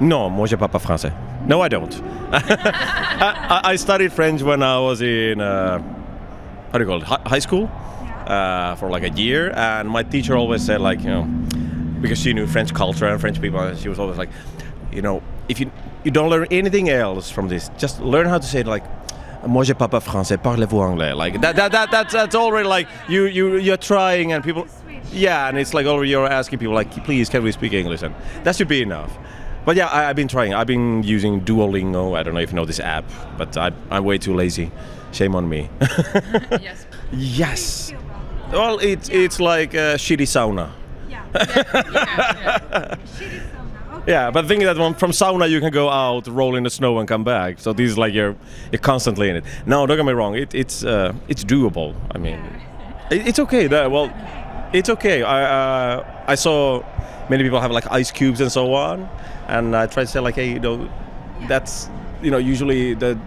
No, moi je parle pas français. No, I don't. I studied French when I was in, how do you call it, high school, for like a year. And my teacher always said, like, because she knew French culture and French people, and she was always like, if you don't learn anything else from this, just learn how to say it, like, moi je parle pas français, parlez-vous anglais. Like that's already like you're trying, and people, yeah, and it's like already you're asking people like, please, can we speak English? And that should be enough. But yeah, I've been trying. I've been using Duolingo. I don't know if you know this app, but I'm way too lazy. Shame on me. Yes. Yes. Well, it's like a shitty sauna. Yeah. Shitty sauna. Okay. Yeah, but the thing is that from sauna you can go out, roll in the snow, and come back. So this is like you're constantly in it. No, don't get me wrong. It's doable. I mean, it's okay. It's okay. I saw many people have like ice cubes and so on, and I try to say like, hey, that's usually the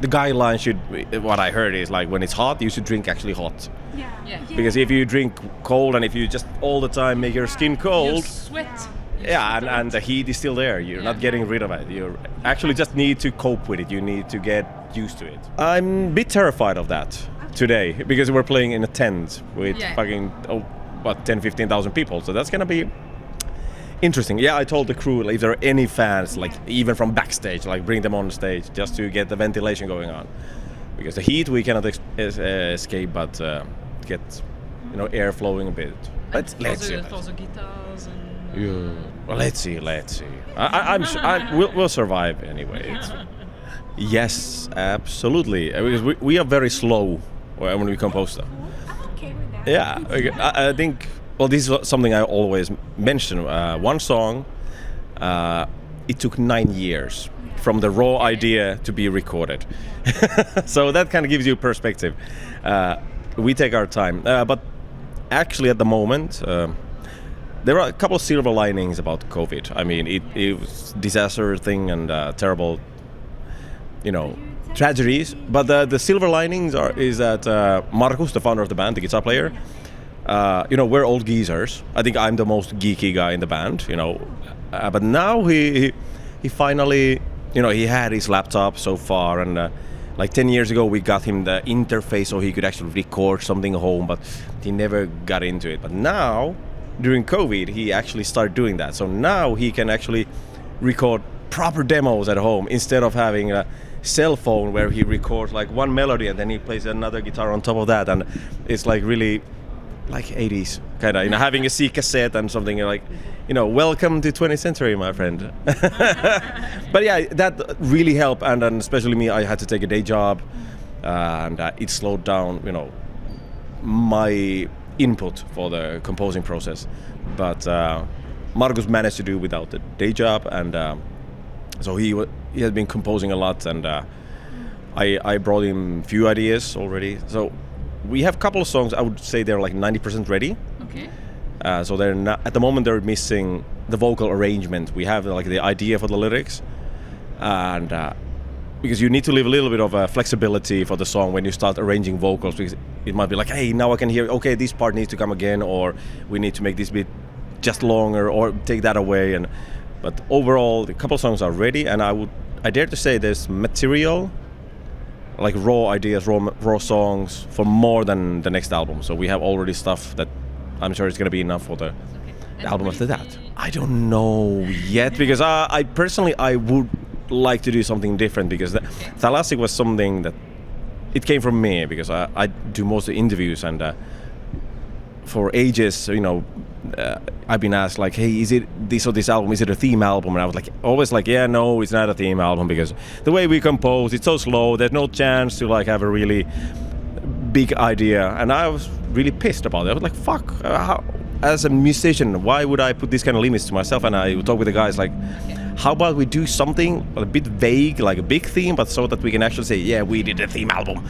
guideline should. What I heard is like when it's hot, you should drink actually hot. Yeah. Because if you drink cold and if you just all the time make your skin cold, You sweat. and the heat is still there. You're not getting rid of it. You actually just need to cope with it. You need to get used to it. I'm a bit terrified of that today because we're playing in a tent with fucking 10,000-15,000 people. So that's gonna be interesting. Yeah, I told the crew if there are any fans, like even from backstage, like bring them on stage just to get the ventilation going on. Because the heat we cannot escape, but get air flowing a bit. Let's see. For the guitars and. Well, let's see. I'm sure we'll survive anyway. Yes, absolutely. Because we are very slow when we compose stuff. I'm okay with that. Yeah, I think. Well, this is something I always mention. One song, it took 9 years from the raw idea to be recorded. So that kind of gives you perspective. We take our time, but actually at the moment. There are a couple of silver linings about COVID. I mean, it was a disaster thing and terrible, tragedies. But the silver linings is that Markus, the founder of the band, the guitar player, we're old geezers. I think I'm the most geeky guy in the band, But now he finally, he had his laptop so far, and like 10 years ago we got him the interface so he could actually record something at home, but he never got into it. But now, during COVID, he actually started doing that. So now he can actually record proper demos at home instead of having a cell phone where he records like one melody and then he plays another guitar on top of that. And it's like really like 80s kind of, having a C cassette and something like, welcome to 20th century, my friend. But yeah, that really helped. And especially me, I had to take a day job and it slowed down, my input for the composing process, but Markus managed to do without the day job, and so he has been composing a lot, and I brought him a few ideas already. So we have a couple of songs. I would say they're like 90% ready. Okay. So they're not, at the moment they're missing the vocal arrangement. We have like the idea for the lyrics, and because you need to leave a little bit of flexibility for the song when you start arranging vocals, because it might be like, hey, now I can hear, okay, this part needs to come again, or we need to make this bit just longer, or take that away. But overall, a couple of songs are ready, and I dare to say there's material, like raw ideas, raw songs for more than the next album. So we have already stuff that I'm sure is going to be enough for the album after that. I don't know yet, because I personally would like to do something different, because Thalastic was something that it came from me, because I do most of the interviews, and for ages, I've been asked like, hey, is it this or this album, is it a theme album? And I was like, always like, yeah, no, it's not a theme album, because the way we compose, it's so slow, there's no chance to like have a really big idea. And I was really pissed about it. I was like, fuck, as a musician, why would I put these kind of limits to myself? And I would talk with the guys like, how about we do something a bit vague, like a big theme, but so that we can actually say, yeah, we did a theme album.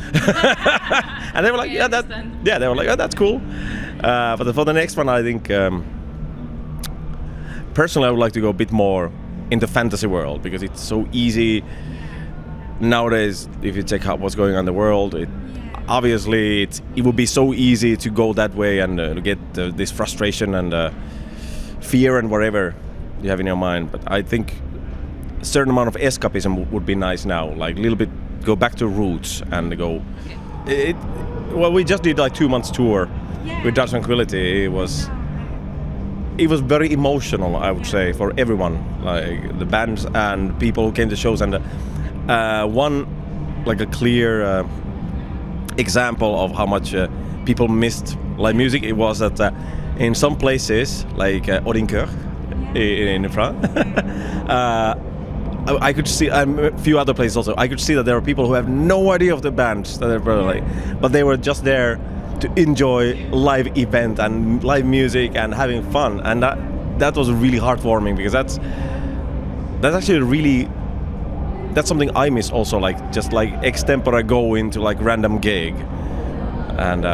And they were like, they were like, oh, that's cool. But for the next one, I think, personally, I would like to go a bit more in the fantasy world, because it's so easy nowadays. If you check out what's going on in the world, obviously it would be so easy to go that way and get this frustration and fear and whatever you have in your mind. But I think certain amount of escapism would be nice now, like a little bit go back to roots and go. Well, we just did like 2 months tour with Dutch Tranquility. It was very emotional, I would say, for everyone, like the bands and people who came to shows. And one, like a clear example of how much people missed live music, it was that in some places, like Odinker in France, I could see, a few other places also, I could see that there were people who have no idea of the bands that they're like, but they were just there to enjoy live event and live music and having fun, and that was really heartwarming, because that's actually really, that's something I miss also, like just like extempore going to like random gig, and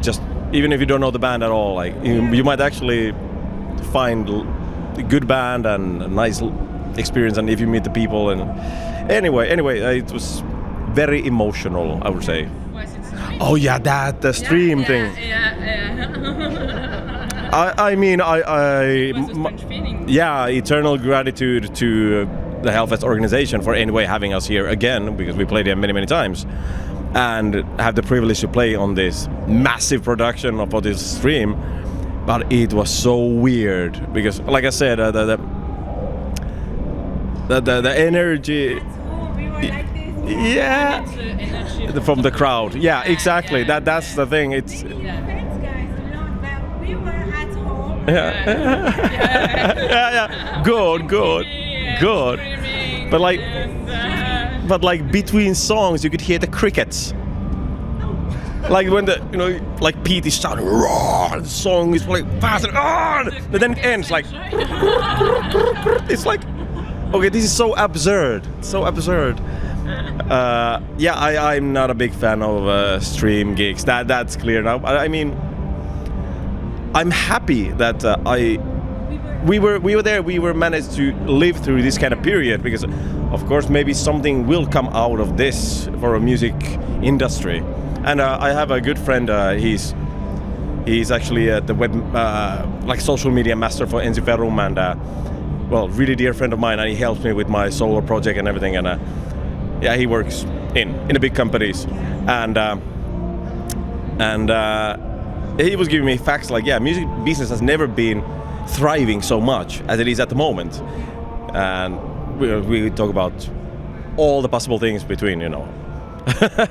just even if you don't know the band at all, like you might actually find a good band and a nice experience, and if you meet the people. And anyway, it was very emotional, I would say. Oh yeah, the stream thing. I mean, eternal gratitude to the Hellfest organization for anyway having us here again, because we played here many times, and have the privilege to play on this massive production of this stream. But it was so weird because, like I said, the energy. We were like this. Yeah. From the crowd. Yeah, exactly. That's the thing. It's. Maybe the fans guys don't, but we were at home. Yeah. Good. But like between songs, you could hear the crickets. Like when like Pete is shouting, "Roar!" The song is like fast and then it ends like. It's like, okay, this is so absurd. I'm not a big fan of stream gigs. That's clear now. I mean, I'm happy that we were there. We were managed to live through this kind of period, because, of course, maybe something will come out of this for a music industry. And I have a good friend. He's actually the web like social media master for NC Ferrum, and really dear friend of mine, and he helps me with my solo project and everything. And he works in the big companies, and he was giving me facts like, music business has never been thriving so much as it is at the moment. And we talk about all the possible things between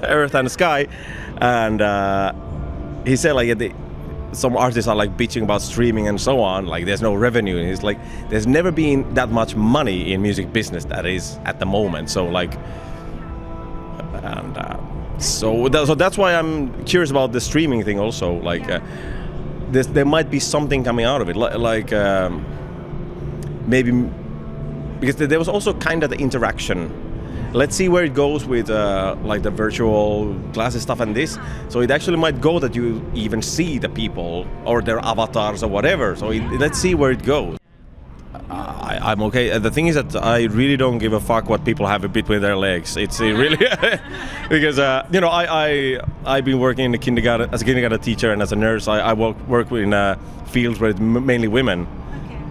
earth and the sky, and he said like some artists are like bitching about streaming and so on, like there's no revenue, and he's like, there's never been that much money in music business that is at the moment. So like, and so that's why I'm curious about the streaming thing also. Like there might be something coming out of it, like maybe because there was also kind of the interaction. Let's see where it goes with like the virtual glasses stuff and this. So it actually might go that you even see the people or their avatars or whatever. So let's see where it goes. I'm okay. The thing is that I really don't give a fuck what people have between their legs. It's really because I've been working in the kindergarten as a kindergarten teacher and as a nurse. I work in fields where it's mainly women,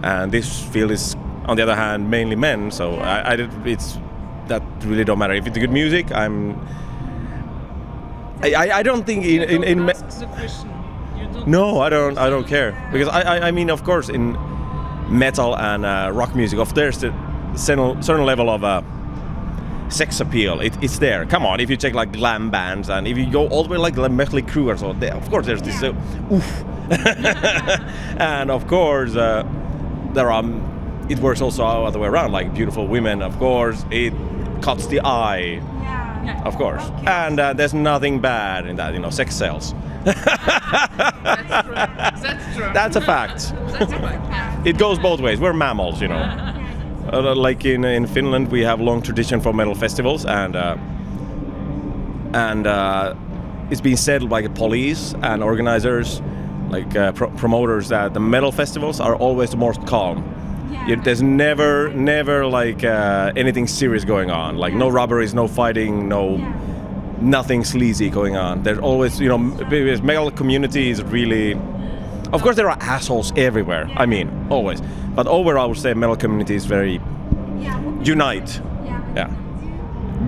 and this field is, on the other hand, mainly men. So it's. That really don't matter. If it's good music, I don't think in ask the question. No, I don't care, because I mean, of course, in metal and rock music, there's a certain level of sex appeal. It's there. Come on, if you check like glam bands, and if you go all the way like Mötley Crüe or so, of course there's this oof. And of course there are. It works also other way around, like beautiful women, of course, it cuts the eye, of course. Okay. And there's nothing bad in that, sex sells. That's true. That's a fact. That's a fact. It goes both ways. We're mammals, like in Finland, we have long tradition for metal festivals, and it's been said by police and organizers, like promoters, that the metal festivals are always the most calm. There's never like anything serious going on, like no robberies, no fighting, nothing sleazy going on. There's always, because metal community is really, of course there are assholes everywhere, I mean, always, but overall I would say metal community is very unite. Yeah,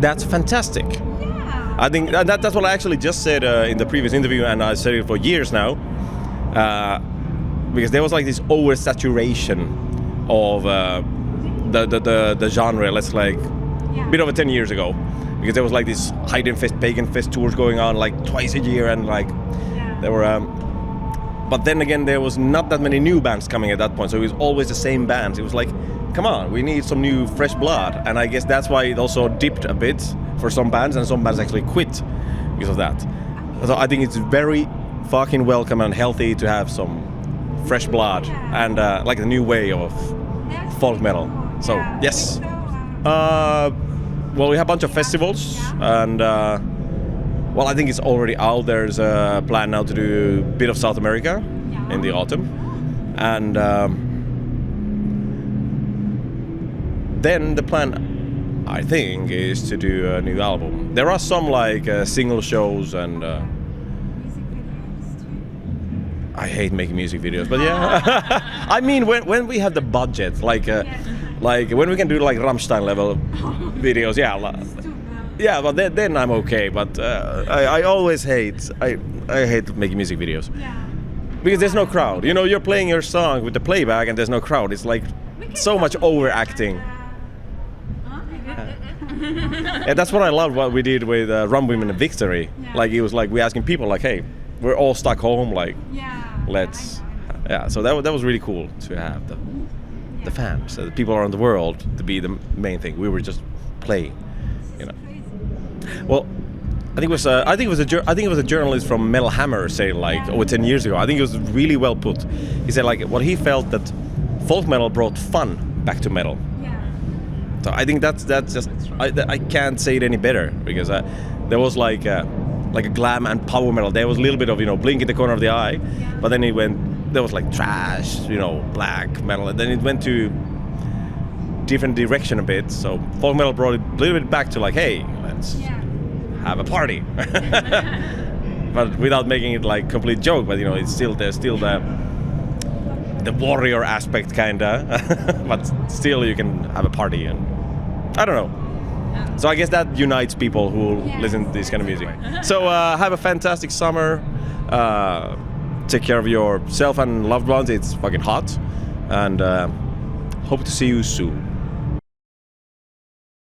that's fantastic. Yeah. I think that's what I actually just said in the previous interview, and I said it for years now, because there was like this oversaturation of the genre. Let's like a bit over 10 years ago, because there was like this Heidenfest, Pagan Fest tours going on like twice a year, and like there were. But then again, there was not that many new bands coming at that point, so it was always the same bands. It was like, come on, we need some new fresh blood, and I guess that's why it also dipped a bit for some bands, and some bands actually quit because of that. So I think it's very fucking welcome and healthy to have some fresh blood and like a new way of folk metal. So yes. Well, we have a bunch of festivals, and well, I think it's already out. There's a plan now to do a bit of South America in the autumn, and then the plan, I think, is to do a new album. There are some like single shows, and I hate making music videos, but yeah. I mean, when we have the budget, like when we can do like Rammstein level videos, yeah, but then I'm okay. But I always hate I hate making music videos because there's no crowd. You know, you're playing your song with the playback and there's no crowd. It's like so much overacting. And that's what I loved what we did with Rum Women and Victory. Like it was like we asking people like, hey, we're all stuck home. Like let's So that was really cool to have the fans, the people around the world to be the main thing. We were just playing. You know. Well, I think it was a journalist from Metal Hammer saying like over 10 years ago. I think it was really well put. He said like what he felt that folk metal brought fun back to metal. So I think that's just I can't say it any better because there was like a glam and power metal. There was a little bit of blink in the corner of the eye, but then it went. There was like thrash, black metal, and then it went to different direction a bit. So folk metal brought it a little bit back to like, hey, let's have a party, but without making it like complete joke. But it's still there's still the warrior aspect kinda, but still you can have a party, and I don't know. So I guess that unites people who listen to this kind of music. So have a fantastic summer. Take care of yourself and loved ones. It's fucking hot, and hope to see you soon.